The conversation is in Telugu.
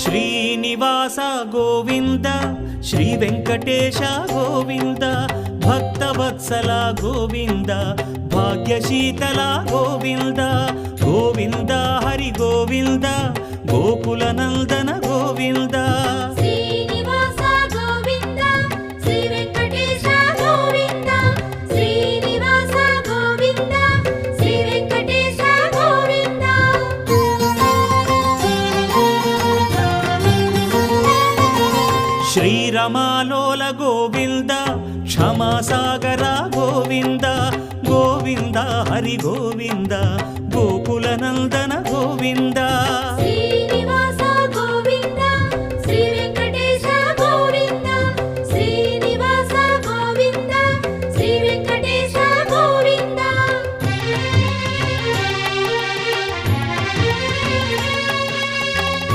శ్రీనివాస గోవింద శ్రీ వెంకటేశ గోవింద భక్తవత్సల గోవింద భాగ్యశీతల గోవింద గోవింద హరి గోవింద గోకుల నందన గోవింద శ్రీనివాస గోవింద శ్రీ వెంకటేశ గోవింద శ్రీనివాస గోవింద శ్రీ వెంకటేశ గోవింద శ్రీరమాలోల గోవింద క్షమాసాగర గోవింద గోవింద హరి గోవింద గోకుల నందన గోవింద